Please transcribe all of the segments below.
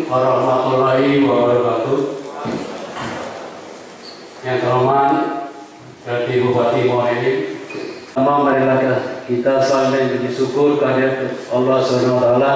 warahmatullahi wabarakatuh. Yang terhormat dari Bupati Muhammad, marilah kita saling bersyukur kehadirat Allah SWT,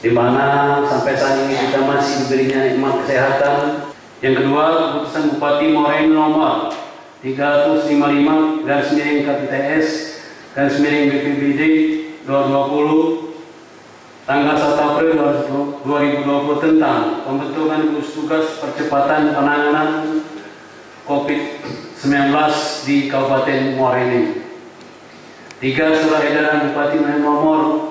di mana sampai saat ini kita masih diberinya nikmat kesehatan. Yang kedua, keputusan Bupati Muhammad nomor 355 /KPTS /BPBD 2020 tanggal 1 April 2020 tentang pembentukan gugus tugas percepatan penanganan COVID-19 di Kabupaten Muara Enim. 3. Surat edaran Bupati nomor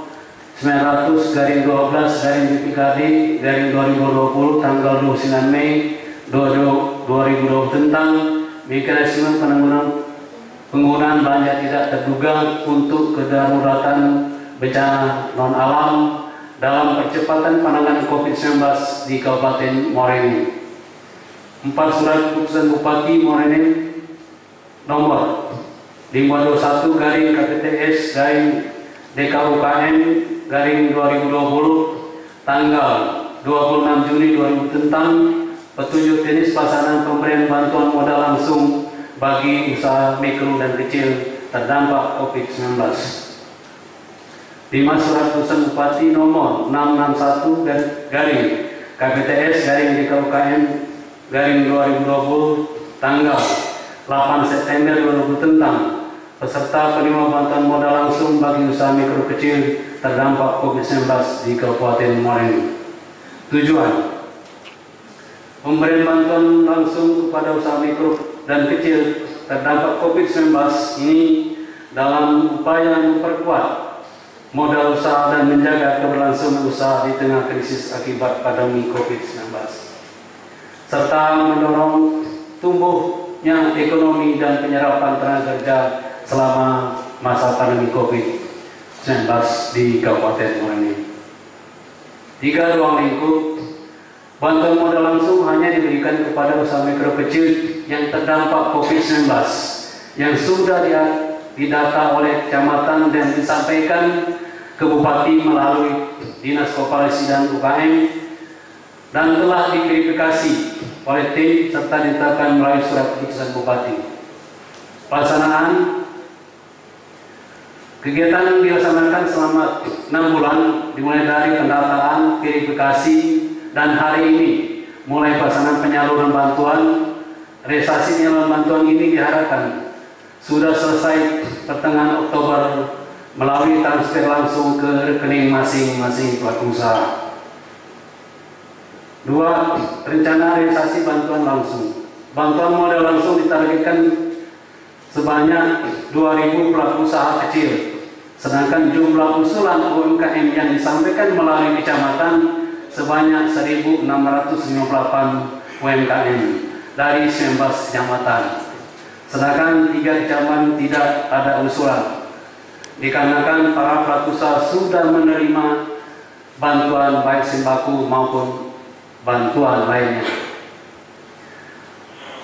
900/12/BPKD/2020 tanggal 29 Mei 2020 tentang mekanisme penggunaan belanja tidak terduga untuk kedaruratan bencana non alam dalam percepatan penanganan COVID-19 di Kabupaten Muara Enim. 4. Surat keputusan Bupati Muara Enim nomor 521/DKUKM/2020 tanggal 26 Juni 2000 tentang petunjuk teknis pelaksanaan pemberian bantuan modal langsung bagi usaha mikro dan kecil terdampak COVID-19. 5. Surat keputusan Bupati nomor 661/KPTS/DKUKM/2020 tanggal 8 September 2020 tentang peserta penerima bantuan modal langsung bagi usaha mikro kecil terdampak COVID-19 di Kabupaten Muara Enim. Tujuan pemberian bantuan langsung kepada usaha mikro dan kecil terdampak COVID-19 ini dalam upaya memperkuat modal usaha dan menjaga keberlangsungan usaha di tengah krisis akibat pandemi COVID-19, serta mendorong tumbuhnya ekonomi dan penyerapan tenaga kerja selama masa pandemi COVID-19 di Kabupaten Muara Enim. 3. Ruang lingkup bantuan modal langsung hanya diberikan kepada usaha mikro kecil yang terdampak COVID-19 yang sudah didata oleh kecamatan dan disampaikan ke Bupati melalui Dinas Koperasi dan UKM dan telah diverifikasi oleh tim serta ditetapkan melalui surat keputusan Bupati. Pelaksanaan kegiatan dilaksanakan selama 6 bulan dimulai dari pendataan, verifikasi, dan hari ini mulai pelaksanaan penyaluran bantuan. Realisasi penyaluran bantuan ini diharapkan sudah selesai pertengahan Oktober melalui transfer langsung ke rekening masing-masing pelaku usaha. 2. Rencana realisasi bantuan langsung. Bantuan modal langsung ditargetkan sebanyak 2.000 pelaku usaha kecil, sedangkan jumlah usulan UMKM yang disampaikan melalui kecamatan sebanyak 1.658 UMKM dari 19 kecamatan, sedangkan 3 kecamatan tidak ada usulan dikarenakan para pelaku usaha sudah menerima bantuan baik sembako maupun bantuan lainnya.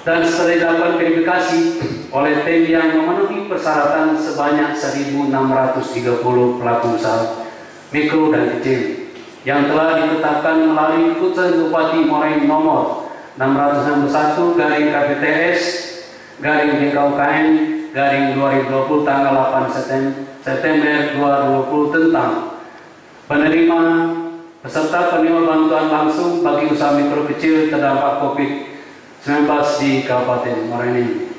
Dan setelah dilakukan verifikasi oleh tim yang memenuhi persyaratan sebanyak 1.630 pelaku usaha mikro dan kecil yang telah ditetapkan melalui keputusan Bupati Muara Enim nomor 661/KPTS/DKUKM/2020 tanggal 8 September 2020 tentang peserta penerima bantuan langsung bagi usaha mikro kecil terdampak COVID-19 di Kabupaten Muara Enim.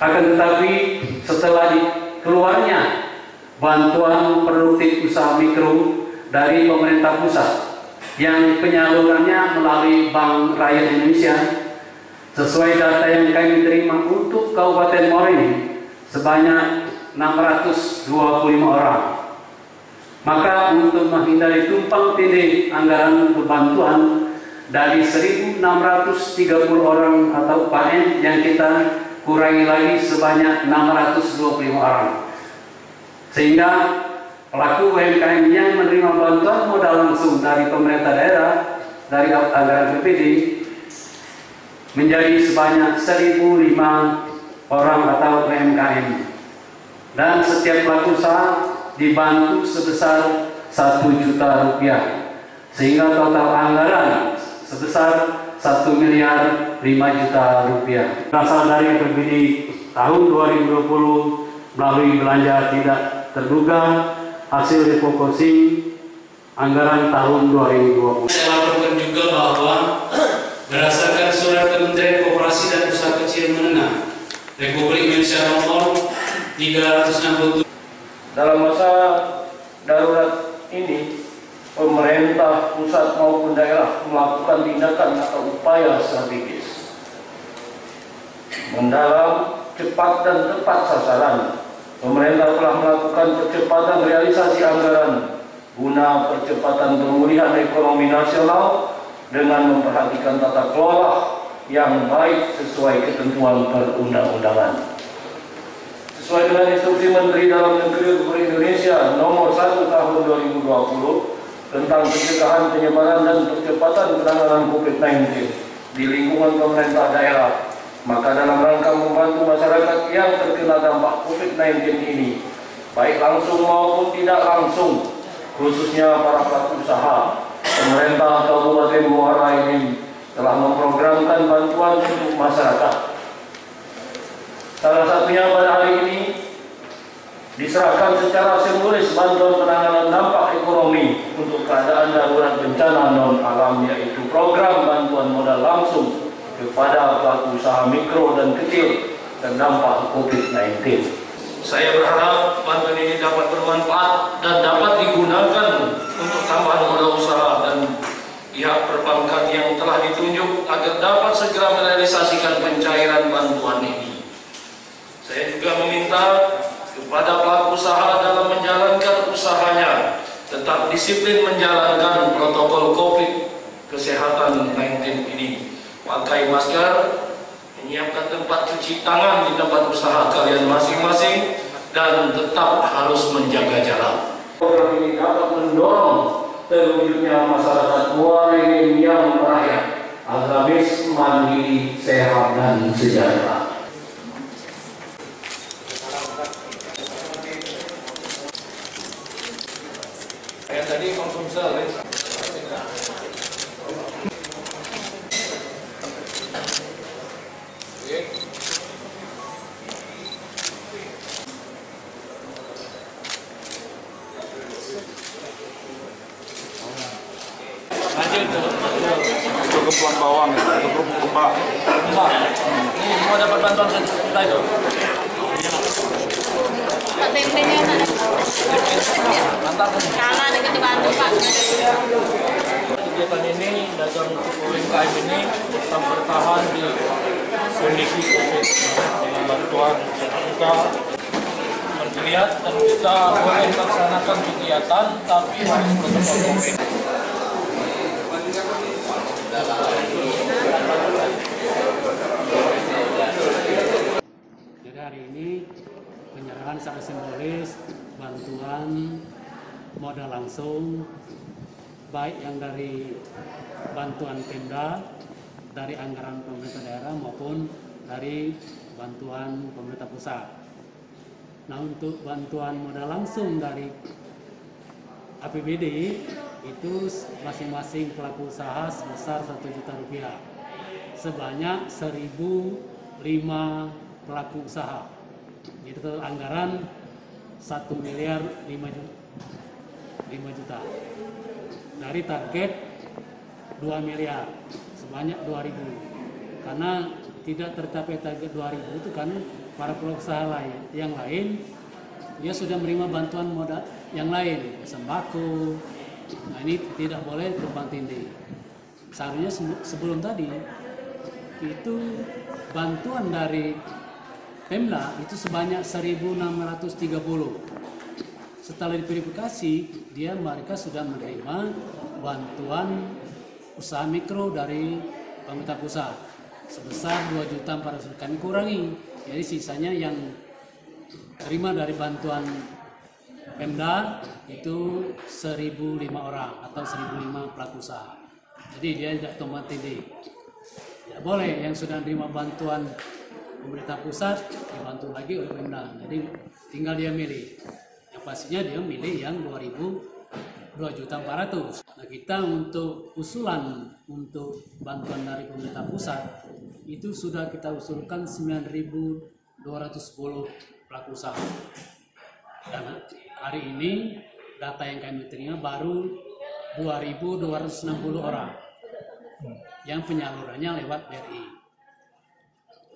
Akan tetapi setelah keluarnya bantuan produktif usaha mikro dari pemerintah pusat yang penyalurannya melalui Bank Rakyat Indonesia, sesuai data yang kami terima untuk Kabupaten Muara Enim sebanyak 625 orang. Maka untuk menghindari tumpang tindih anggaran bantuan dari 1.630 orang atau UKM yang kita kurangi lagi sebanyak 625 orang, sehingga pelaku UMKM yang menerima bantuan modal langsung dari pemerintah daerah dari anggaran BPD menjadi sebanyak 1.005 orang atau UMKM, dan setiap pelaku usaha dibantu sebesar 1 juta rupiah sehingga total anggaran sebesar 1 miliar 5 juta rupiah. Berasal dari APBD tahun 2020 melalui belanja tidak terduga hasil refocusing anggaran tahun 2020. Saya laporkan juga bahwa berdasarkan surat Kementerian Koperasi dan Usaha Kecil Menengah Republik Indonesia nomor 367 dalam masa darurat ini, pemerintah pusat maupun daerah melakukan tindakan atau upaya strategis mendalam, cepat dan tepat sasaran. Pemerintah telah melakukan percepatan realisasi anggaran guna percepatan pemulihan ekonomi nasional dengan memperhatikan tata kelola yang baik sesuai ketentuan perundang-undangan. Sesuai dengan instruksi Menteri Dalam Negeri Republik Indonesia nomor 1 tahun 2020 tentang pencegahan penyebaran dan percepatan penanganan COVID-19 di lingkungan pemerintah daerah, maka dalam rangka membantu masyarakat yang terkena dampak COVID-19 ini, baik langsung maupun tidak langsung, khususnya para pelaku usaha, pemerintah Kabupaten Muara Enim telah memprogramkan bantuan untuk masyarakat. Salah satunya pada hari ini diserahkan secara simbolis bantuan penanganan dampak ekonomi untuk keadaan darurat bencana non-alam, yaitu program bantuan modal langsung kepada pelaku usaha mikro dan kecil terdampak COVID-19. Saya berharap bantuan ini dapat bermanfaat dan dapat digunakan untuk tambahan modal usaha dan pihak perbankan yang telah ditunjuk agar dapat segera merealisasikan pencairan bantuan ini. Saya juga meminta kepada pelaku usaha dalam menjalankan usahanya tetap disiplin menjalankan protokol COVID kesehatan 19 ini. Pakai masker, menyiapkan tempat cuci tangan di tempat usaha kalian masing-masing, dan tetap harus menjaga jarak. Program ini dapat mendorong terwujudnya masyarakat Muara Enim yang merayat, agamis, mandiri, sehat, dan sejahtera. Saya tadi konsumsi Kebutuhan bawang, untuk kembang. ini mau dapat bantuan kita itu. Pak tempenya mana? Mantap. Kalah dengan dibantu Pak. Kegiatan ini dalam UMKM ini tetap bertahan di kondisi COVID dengan bantuan kita melihat dan kita boleh melaksanakan kegiatan tapi harus protokol COVID. Jadi hari ini penyerahan secara simbolis bantuan modal langsung, baik yang dari bantuan Pemda, dari anggaran pemerintah daerah maupun dari bantuan pemerintah pusat. Nah, untuk bantuan modal langsung dari APBD itu masing-masing pelaku usaha sebesar 1 juta rupiah, sebanyak 1.005 pelaku usaha. Jadi total anggaran 1 miliar 5 juta. Dari target 2 miliar, sebanyak 2.000. Karena tidak tercapai target 2.000 itu kan para pelaku usaha yang lain dia sudah menerima bantuan modal yang lain, sembako. Nah, ini tidak boleh tumpang tindih. Seharusnya sebelum tadi itu bantuan dari Pemda itu sebanyak 1.630. Setelah diverifikasi, mereka sudah menerima bantuan usaha mikro dari pemerintah pusat sebesar 2.400.000. Kami kurangi, jadi sisanya yang terima dari bantuan Pemda itu 1.005 orang atau 1.005 pelaku usaha. Jadi dia tidak tumpang tindih. Tidak boleh yang sudah menerima bantuan pemerintah pusat dibantu lagi oleh Pemda. Jadi tinggal dia milih. Yang pastinya dia milih yang 2.000 2.400.000. Nah, kita untuk usulan untuk bantuan dari pemerintah pusat itu sudah kita usulkan 9.210 pelaku usaha. Dan hari ini data yang kami terima baru 2.260 orang yang penyalurannya lewat BRI.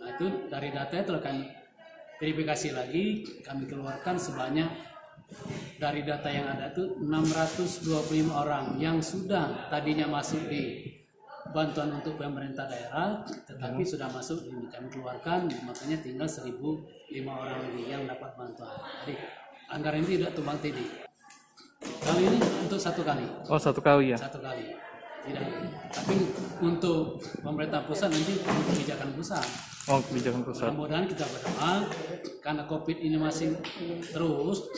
Nah, itu dari data itu kami verifikasi lagi, kami keluarkan sebanyak dari data yang ada itu 625 orang yang sudah tadinya masuk di bantuan untuk pemerintah daerah, tetapi sudah masuk ini kami keluarkan, makanya tinggal 1.005 orang lagi yang dapat bantuan. Jadi anggaran ini tidak tumbang tindih. Kali ini untuk 1 kali. Oh, 1 kali ya? 1 kali. Tidak. Tapi untuk pemerintah pusat nanti kebijakan pusat. Oh, kebijakan pusat. Mudah-mudahan kita berdoa karena COVID ini masih terus,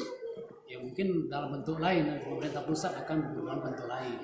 ya mungkin dalam bentuk lain pemerintah pusat akan dalam bentuk lain.